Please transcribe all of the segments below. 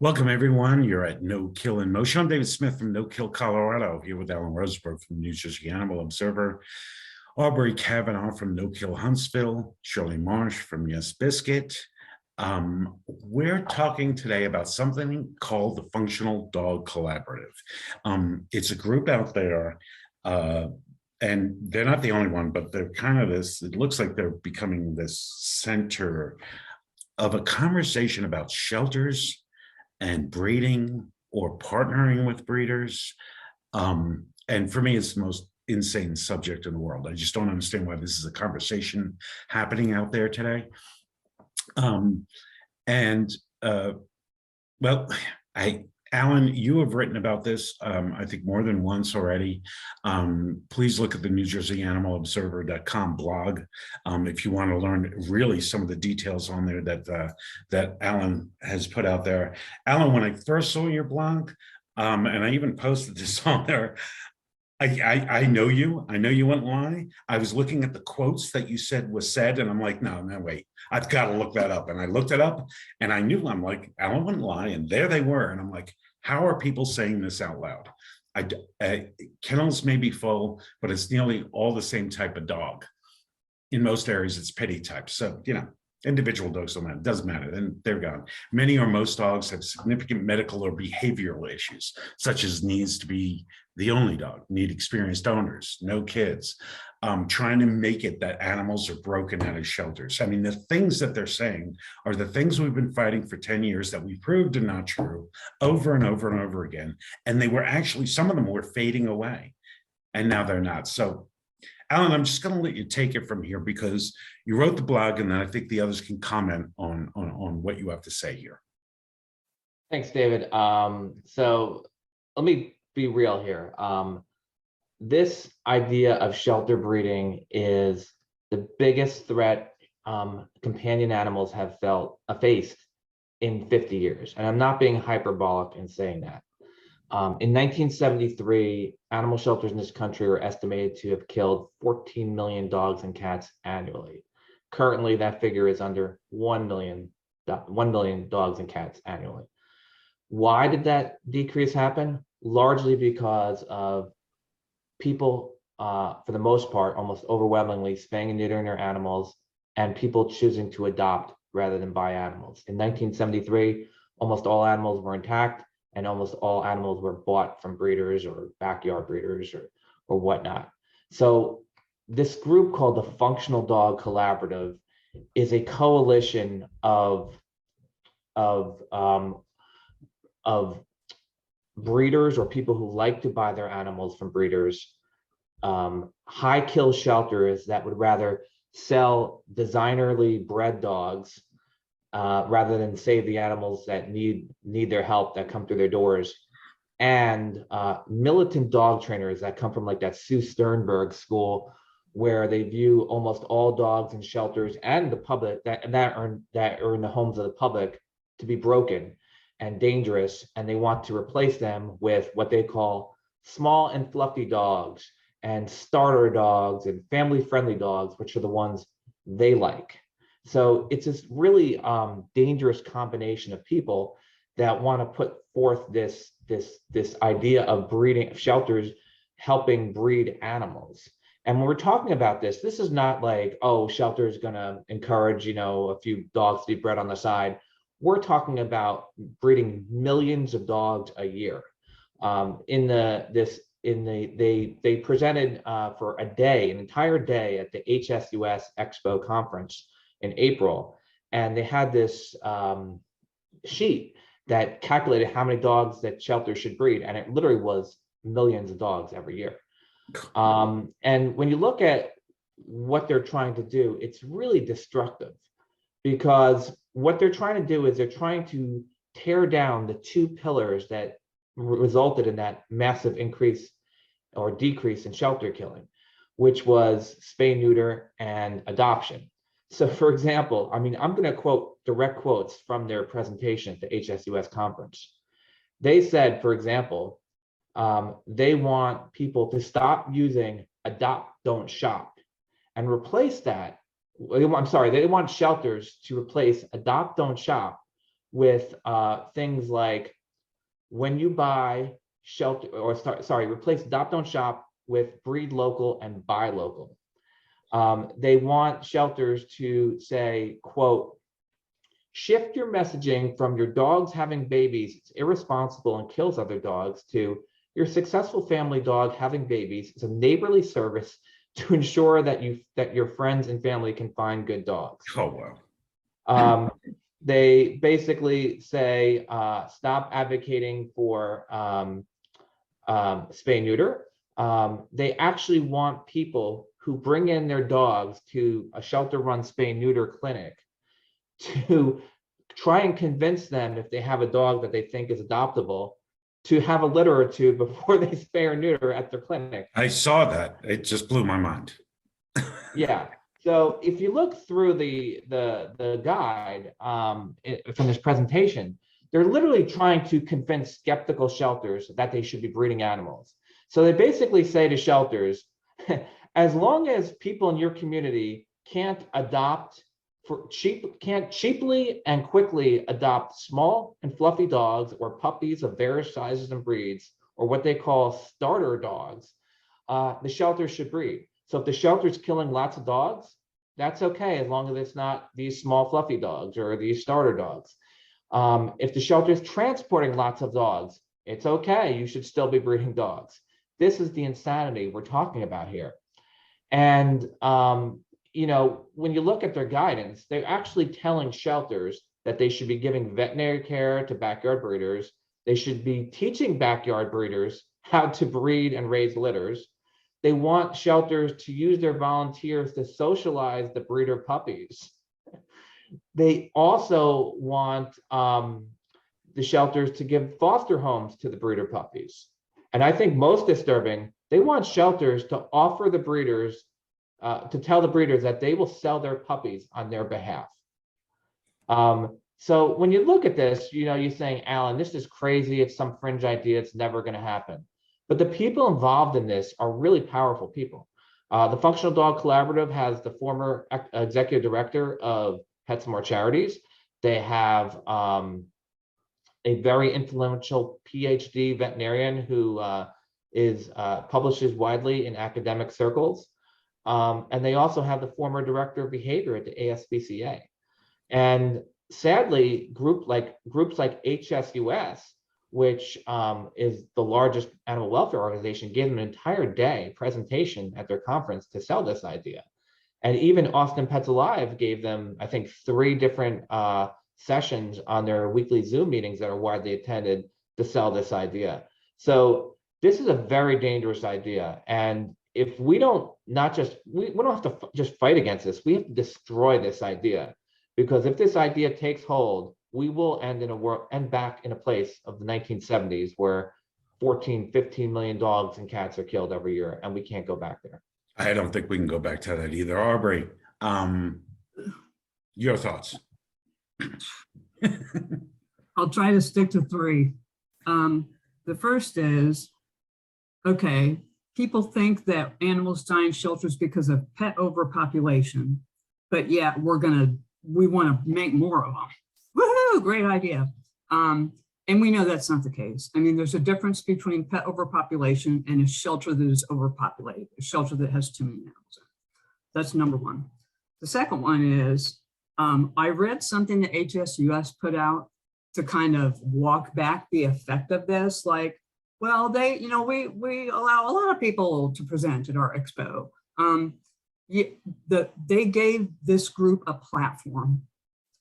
Welcome, everyone. You're at No Kill in Motion. I'm David Smith from No Kill, Colorado, here with Alan Rosenberg from New Jersey Animal Observer, Aubrey Kavanaugh from No Kill Huntsville, Shirley Marsh from Yes Biscuit. We're talking today about something called the Functional Dog Collaborative. It's a group out there, and they're not the only one, but they're kind of this, it looks like they're becoming this center of a conversation about shelters and breeding or partnering with breeders. And for me, it's the most insane subject in the world. I just don't understand why this is a conversation happening out there today. Alan, you have written about this, I think more than once already. Please look at the NewJerseyAnimalObserver.com blog if you want to learn really some of the details on there that Alan has put out there. Alan, when I first saw your blog, and I even posted this on there, I know you. I know you wouldn't lie. I was looking at the quotes that you said was said, and I'm like, no, wait, I've got to look that up. And I looked it up, and I knew, I'm like, Alan wouldn't lie, and there they were. And I'm like, how are people saying this out loud? Kennels may be full, but it's nearly all the same type of dog. In most areas, it's pity type. So, individual dogs don't matter. It doesn't matter. Then they're gone. Many or most dogs have significant medical or behavioral issues, such as needs to be the only dog, need experienced owners, no kids, trying to make it that animals are broken out of shelters. I mean, the things that they're saying are the things we've been fighting for 10 years that we proved are not true over and over and over again. And they were actually, some of them were fading away, and now they're not. So Alan, I'm just going to let you take it from here because you wrote the blog, and then I think the others can comment on what you have to say here. Thanks, David. So let me be real here. This idea of shelter breeding is the biggest threat companion animals have faced in 50 years. And I'm not being hyperbolic in saying that. In 1973, animal shelters in this country are estimated to have killed 14 million dogs and cats annually. Currently, that figure is under 1 million dogs and cats annually. Why did that decrease happen? Largely because of people, for the most part, almost overwhelmingly spaying and neutering their animals, and people choosing to adopt rather than buy animals. In 1973, almost all animals were intact, and almost all animals were bought from breeders or backyard breeders or whatnot. So this group called the Functional Dog Collaborative is a coalition of breeders or people who like to buy their animals from breeders, high kill shelters that would rather sell designerly bred dogs rather than save the animals that need their help that come through their doors, and militant dog trainers that come from like that Sue Sternberg school, where they view almost all dogs in shelters and the public that are in the homes of the public to be broken and dangerous, and they want to replace them with what they call small and fluffy dogs and starter dogs and family-friendly dogs, which are the ones they like. So it's this really dangerous combination of people that want to put forth this idea of breeding of shelters, helping breed animals. And when we're talking about this is not like, oh, shelter is going to encourage, a few dogs to be bred on the side. We're talking about breeding millions of dogs a year. They presented for a day, an entire day at the HSUS Expo conference in April, and they had this sheet that calculated how many dogs that shelters should breed, and it literally was millions of dogs every year. And when you look at what they're trying to do, it's really destructive, because what they're trying to do is they're trying to tear down the two pillars that resulted in that massive increase or decrease in shelter killing, which was spay, neuter, and adoption. So for example, I'm going to quote direct quotes from their presentation at the HSUS conference. They said, for example, they want people to stop using adopt, don't shop, and replace that. They want shelters to replace adopt, don't shop with things like when you buy shelter, or replace adopt don't shop with breed local and buy local. They want shelters to say, quote, shift your messaging from your dog's having babies, it's irresponsible and kills other dogs, to your successful family dog having babies is a neighborly service to ensure that your friends and family can find good dogs. Oh, wow. They basically say, stop advocating for spay neuter. They actually want people who bring in their dogs to a shelter-run spay neuter clinic to try and convince them, if they have a dog that they think is adoptable, to have a litter or two before they spay or neuter at their clinic. I saw that. It just blew my mind. Yeah. So if you look through the guide from this presentation, they're literally trying to convince skeptical shelters that they should be breeding animals. So they basically say to shelters, as long as people in your community can't cheaply and quickly adopt small and fluffy dogs or puppies of various sizes and breeds, or what they call starter dogs, the shelter should breed. So if the shelter's killing lots of dogs, that's okay, as long as it's not these small fluffy dogs or these starter dogs. If the shelter is transporting lots of dogs, it's okay, you should still be breeding dogs. This is the insanity we're talking about here. And you know, when you look at their guidance, they're actually telling shelters that they should be giving veterinary care to backyard breeders. They should be teaching backyard breeders how to breed and raise litters. They want shelters to use their volunteers to socialize the breeder puppies. They also want the shelters to give foster homes to the breeder puppies. And I think most disturbing, they want shelters to offer the breeders, to tell the breeders that they will sell their puppies on their behalf. So when you look at this, you know, you're saying, Alan, this is crazy. It's some fringe idea. It's never going to happen. But the people involved in this are really powerful people. The Functional Dog Collaborative has the former executive director of Pet More Charities. They have a very influential PhD veterinarian who publishes widely in academic circles. And they also have the former director of behavior at the ASPCA. And sadly, groups like HSUS, which is the largest animal welfare organization, gave them an entire day presentation at their conference to sell this idea. And even Austin Pets Alive gave them, I think, 3 different sessions on their weekly Zoom meetings that are widely attended to sell this idea. So this is a very dangerous idea. And if we don't, we don't have to just fight against this, we have to destroy this idea. Because if this idea takes hold, we will end back in a place of the 1970s where 15 million dogs and cats are killed every year, and we can't go back there. I don't think we can go back to that either. Aubrey, your thoughts? I'll try to stick to 3. The first is, okay, people think that animals die in shelters because of pet overpopulation, but yeah, we want to make more of them. Woohoo, great idea. And we know that's not the case. I mean, there's a difference between pet overpopulation and a shelter that is overpopulated, a shelter that has too many animals. That's number one. The second one is, I read something that HSUS put out to kind of walk back the effect of this. Like, well, we allow a lot of people to present at our expo. They gave this group a platform,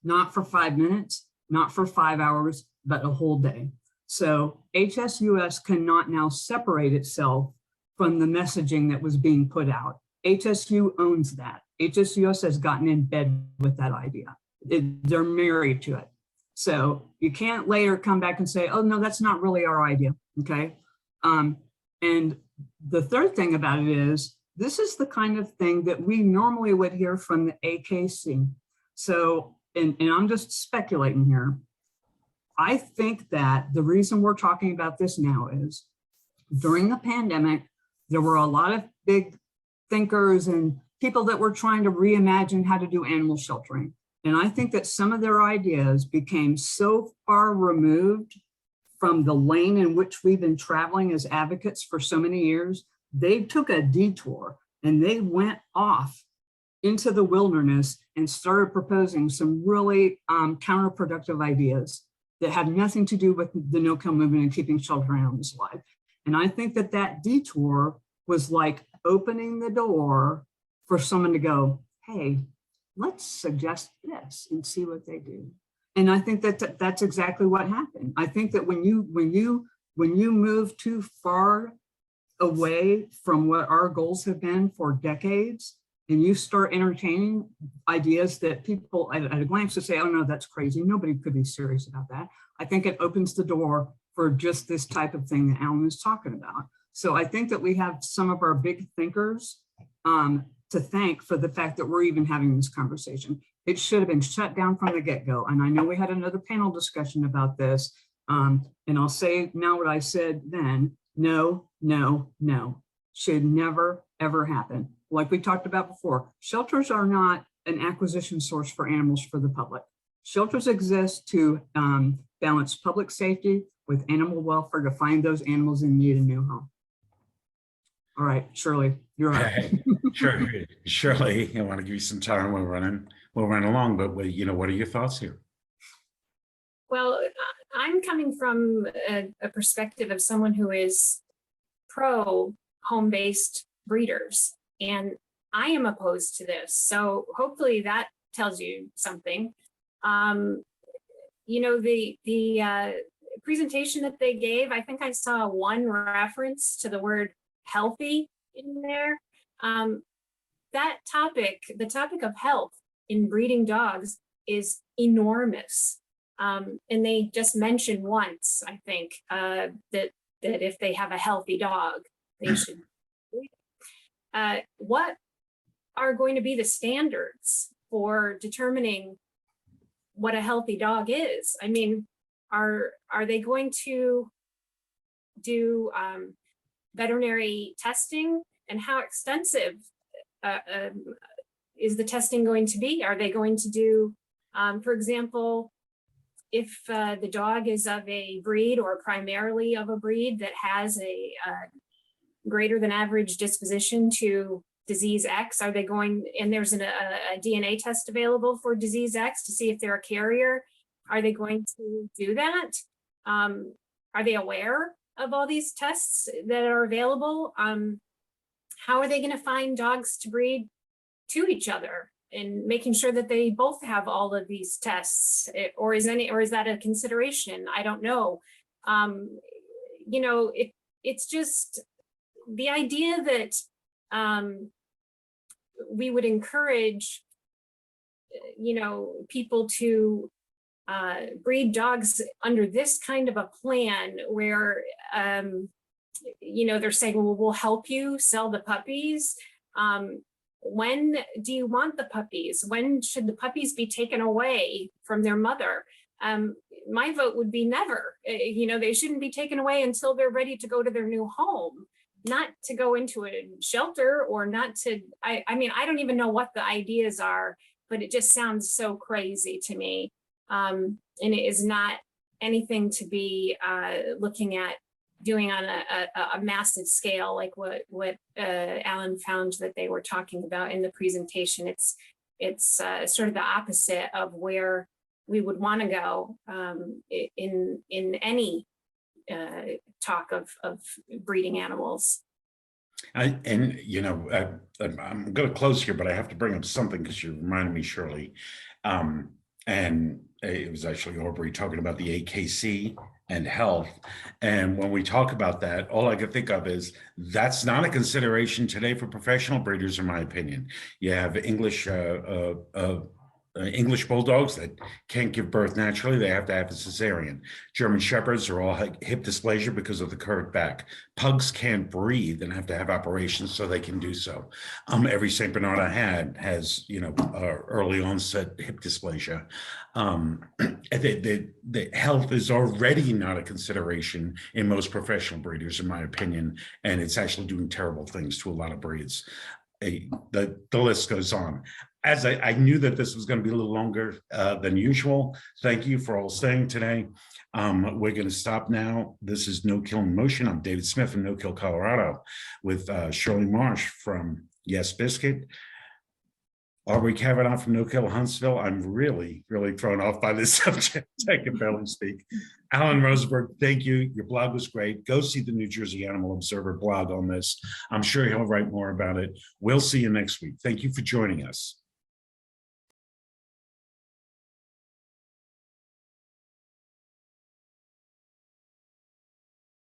not for 5 minutes, not for 5 hours, but a whole day. So HSUS cannot now separate itself from the messaging that was being put out. HSU owns that. HSUS has gotten in bed with that idea. They're married to it. So you can't later come back and say, oh, no, that's not really our idea, okay? And the third thing about it is, this is the kind of thing that we normally would hear from the AKC. So, and I'm just speculating here. I think that the reason we're talking about this now is during the pandemic, there were a lot of big thinkers and people that were trying to reimagine how to do animal sheltering. And I think that some of their ideas became so far removed from the lane in which we've been traveling as advocates for so many years. They took a detour and they went off into the wilderness and started proposing some really counterproductive ideas that had nothing to do with the no-kill movement and keeping shelter animals alive. And I think that that detour was like opening the door for someone to go, hey, let's suggest this and see what they do. And I think that that's exactly what happened. I think that when you move too far away from what our goals have been for decades, and you start entertaining ideas that people at a glance would say, oh no, that's crazy. Nobody could be serious about that. I think it opens the door for just this type of thing that Alan is talking about. So I think that we have some of our big thinkers to thank for the fact that we're even having this conversation. It should have been shut down from the get-go. And I know we had another panel discussion about this. And I'll say now what I said then, no, no, no, should never, ever happen. Like we talked about before, shelters are not an acquisition source for animals for the public. Shelters exist to balance public safety with animal welfare to find those animals in need a new home. All right, Shirley, you're right. Sure, Shirley, I want to give you some time. We'll run along, but what are your thoughts here? Well, I'm coming from a perspective of someone who is pro home-based breeders, and I am opposed to this. So hopefully that tells you something. The presentation that they gave, I think I saw one reference to the word healthy in there. That topic, the topic of health in breeding dogs, is enormous. And they just mentioned once, I think, that if they have a healthy dog, they should breed it. What are going to be the standards for determining what a healthy dog is? I mean, are they going to do veterinary testing, and how extensive is the testing going to be? Are they going to do, for example, if the dog is of a breed or primarily of a breed that has a greater than average disposition to disease X, are they going, and there's a DNA test available for disease X to see if they're a carrier, are they going to do that? Are they aware of all these tests that are available? How are they going to find dogs to breed to each other and making sure that they both have all of these tests? Or is that a consideration? I don't know. It's just the idea that we would encourage, people to breed dogs under this kind of a plan where, they're saying, well, we'll help you sell the puppies. When do you want the puppies? When should the puppies be taken away from their mother? My vote would be never. They shouldn't be taken away until they're ready to go to their new home, not to go into a shelter or not to, I don't even know what the ideas are, but it just sounds so crazy to me. And it is not anything to be looking at doing on a massive scale, like what Alan found that they were talking about in the presentation. It's sort of the opposite of where we would want to go in any talk of breeding animals. I'm going to close here, but I have to bring up something because you reminded me, Shirley. And it was actually Aubrey talking about the AKC and health. And when we talk about that, all I could think of is that's not a consideration today for professional breeders, in my opinion. You have English bulldogs that can't give birth naturally. They have to have a cesarean. German shepherds are all hip dysplasia because of the curved back. Pugs can't breathe and have to have operations so they can do so. Every St. Bernard I had has, early onset hip dysplasia. The health is already not a consideration in most professional breeders, in my opinion, and it's actually doing terrible things to a lot of breeds. the list goes on. As I knew that this was going to be a little longer than usual. Thank you for all staying today. We're going to stop now. This is No Kill in Motion. I'm David Smith from No Kill, Colorado, with Shirley Marsh from Yes Biscuit, Aubrey Kavanaugh from No Kill Huntsville. I'm really, really thrown off by this subject. I can barely speak. Alan Rosenberg, thank you. Your blog was great. Go see the New Jersey Animal Observer blog on this. I'm sure he'll write more about it. We'll see you next week. Thank you for joining us.